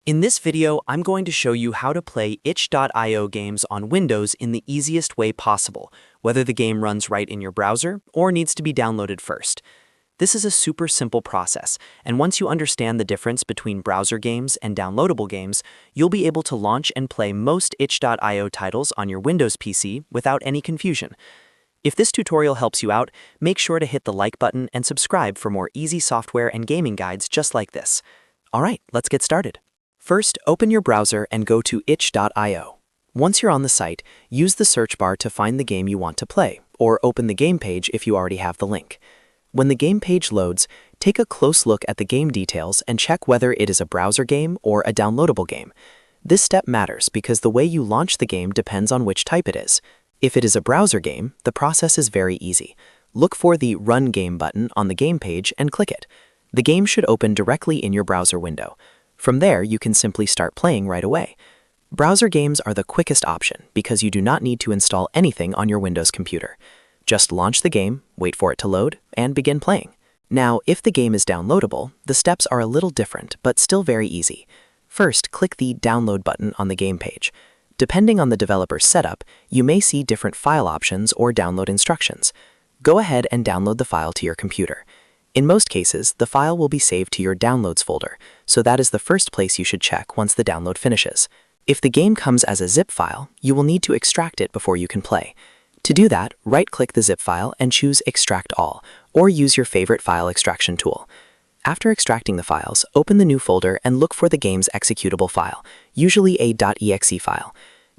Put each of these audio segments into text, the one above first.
In this video, I'm going to show you how to play itch.io games on Windows in the easiest way possible, whether the game runs right in your browser or needs to be downloaded first. This is a super simple process, and once you understand the difference between browser games and downloadable games, you'll be able to launch and play most itch.io titles on your Windows PC without any confusion. If this tutorial helps you out, make sure to hit the like button and subscribe for more easy software and gaming guides just like this. Alright, let's get started. First, open your browser and go to itch.io. Once you're on the site, use the search bar to find the game you want to play, or open the game page if you already have the link. When the game page loads, take a close look at the game details and check whether it is a browser game or a downloadable game. This step matters because the way you launch the game depends on which type it is. If it is a browser game, the process is very easy. Look for the Run Game button on the game page and click it. The game should open directly in your browser window. From there, you can simply start playing right away. Browser games are the quickest option because you do not need to install anything on your Windows computer. Just launch the game, wait for it to load, and begin playing. Now, if the game is downloadable, the steps are a little different, but still very easy. First, click the Download button on the game page. Depending on the developer's setup, you may see different file options or download instructions. Go ahead and download the file to your computer. In most cases, the file will be saved to your Downloads folder, so that is the first place you should check once the download finishes. If the game comes as a zip file, you will need to extract it before you can play. To do that, right-click the zip file and choose Extract All, or use your favorite file extraction tool. After extracting the files, open the new folder and look for the game's executable file, usually a .exe file.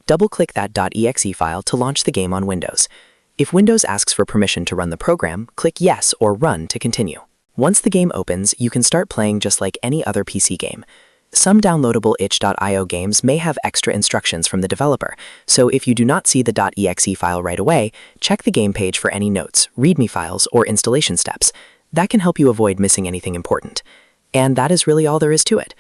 Double-click that .exe file to launch the game on Windows. If Windows asks for permission to run the program, click Yes or Run to continue. Once the game opens, you can start playing just like any other PC game. Some downloadable itch.io games may have extra instructions from the developer, so if you do not see the .exe file right away, check the game page for any notes, README files, or installation steps. That can help you avoid missing anything important. And that is really all there is to it.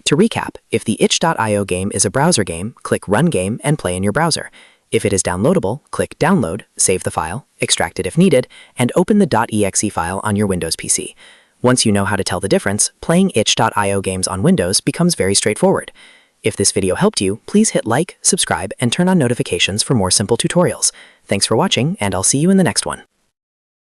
To recap, if the itch.io game is a browser game, click Run Game and play in your browser. If it is downloadable, click Download, save the file, extract it if needed, and open the .exe file on your Windows PC. Once you know how to tell the difference, playing itch.io games on Windows becomes very straightforward. If this video helped you, please hit like, subscribe, and turn on notifications for more simple tutorials. Thanks for watching, and I'll see you in the next one.